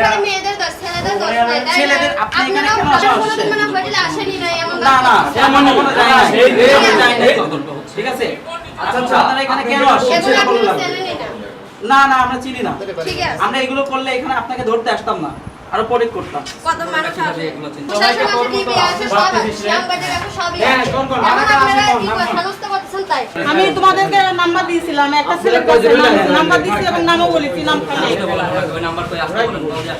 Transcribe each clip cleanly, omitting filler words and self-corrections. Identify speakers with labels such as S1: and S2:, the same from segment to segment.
S1: এখানে মেয়েদের দোষ, ছেলেদের দোষ নাই, তাই না?
S2: ছেলেদের আপনি এখানে কেন
S1: কোনোদিন মানে হোটেলে আসেনি নাই এমন
S2: না না এমন কোনো যায় না ঠিক আছে
S3: আচ্ছা
S2: আপনারা এখানে কেন আসছেন
S1: এগুলো আপনি চেনেনই না।
S2: না না আমরা চিনি না
S1: ঠিক আছে।
S2: আমরা এগুলো করলে এখানে আপনাকে ধরতে আসতাম না আরো পরে করতাম
S1: কত মানুষ আসে? প্রশাসন আছে, ডিবি আছে, সব আছে, শ্যামবাজার আছে, সবই আছে। এখন আপনারা কি করে সমস্ত করতেছেন তাই?
S4: আমি তোমাদেরকে নাম্বার দিয়েছিলাম, একটা সিলেক্ট করতে নাম্বার দিয়েছি এবং নামও বলেছি, নাম খালি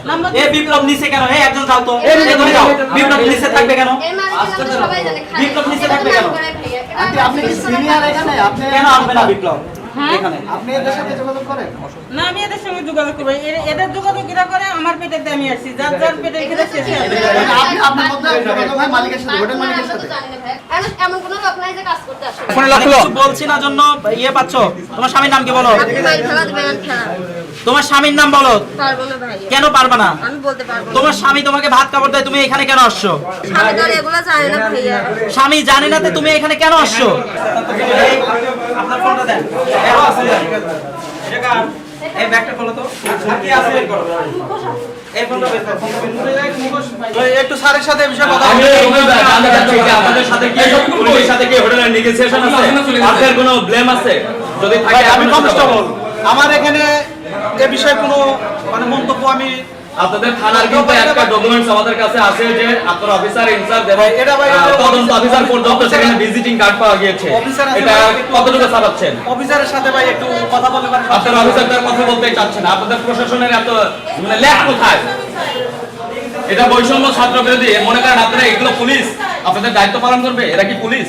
S4: নাম্বার
S2: এ বিপ্লব নিচে কেন এই একজন যাও তো এই তুমি যাও বিপ্লব নিচে থাকবে কেন
S1: এই মার্কেটে আমরা সবাই জানি খালি।
S2: বিপ্লব নিচে থাকবে কেন?
S5: আপনি কি সিনিয়র এখানে? আপনি
S2: কেন আসবে না বিপ্লব এখানে
S5: আপনি এদের সাথে যোগাযোগ করেন?
S4: না, আমি এদের সঙ্গে যোগাযোগ করবো। এদের যোগাযোগ এরা করে, আমার পেটের দিয়ে আমি আসছি, যার যার পেটের খেতে শেষে আসে।
S5: আপনি আপনার মধ্যে যোগাযোগ হয় মালিকের সাথে, হোটেল মালিকের সাথে।
S1: এমন কোনো লোক নাই যে কাজ করতে আসে।
S2: ফোনে লক কিছু বলছি না জন্য ইয়ে পাচ্ছো তোমার স্বামীর নাম কি বলো
S1: আপনি মাইল খেলা দিবেন খেলা।
S2: তোমার স্বামীর নাম বলো
S1: পারবো না ভাই।
S2: কেন পারবে না
S1: আমি বলতে পারবো না।
S2: তোমার স্বামী তোমাকে ভাত কাপড় দেয় তুমি এখানে কেন আসছো
S1: স্বামী ধরে এগুলো জানে না ভাইয়া।
S2: স্বামী জানে না তো তুমি এখানে কেন আসছো আপনার ফোনটা দেন কেন আসছেন এটা কার এই ব্যাগটা খোলো তো আর কি আছে বের করো এই ফোনটা বের করো একটু স্যারের সাথে এই বিষয়ে কথা
S3: আমি জানতে চাচ্ছি যে আপনাদের সাথে কি পুলিশের সাথে কি হোটেলের নেগোসিয়েশন আছে আপনাদের কোনো ব্লেম আছে যদি থাকে
S2: আমি কনস্টেবল আমার এখানে এই বিষয়ে কোনো মানে মন্তব্য আমি
S3: আপনাদের থানার কিন্তু একটা ডকুমেন্টস আমাদের কাছে আছে যে আপনার অফিসার ইনচার্জ এবং
S2: এটা ভাই
S3: তদন্ত অফিসার পর্যন্ত সেখানে ভিজিটিং কার্ড পাওয়া গিয়েছে
S2: অফিসার আছে
S3: এটা কতটুকু চালাচ্ছেন
S2: অফিসারের সাথে ভাই একটু কথা বলতে পারেন
S3: আপনার অফিসারদের কথা বলতে চাচ্ছেন না আপনাদের প্রশাসনের এত মানে ল্যাক কোথায় এটা বৈষম্য ছাত্র বিরোধী মনে করেন আপনারা এগুলো পুলিশ আপনাদের দায়িত্ব পালন করবে এরা কি পুলিশ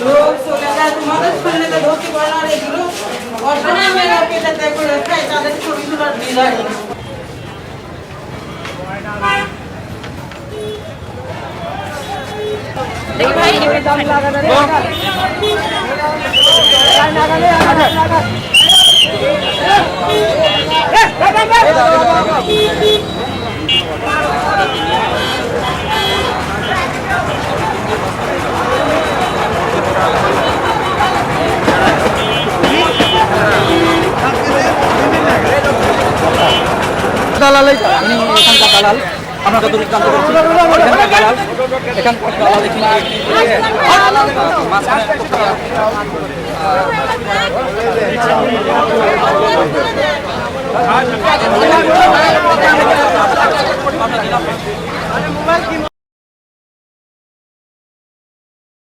S4: লোক চলে যায়, তোমাদের সামনে তো ধরতে পারে না, আর এগুলো অর্জনে মেয়েরা পেটে দিয়ে করে খায়, তাদের ছবিগুলো আর দিল না।
S2: দালাল উনি এখানকার দালাল আমরা যতটুকু জানতে পারছি এখানকার দালাল এখানকার দালাল এখানে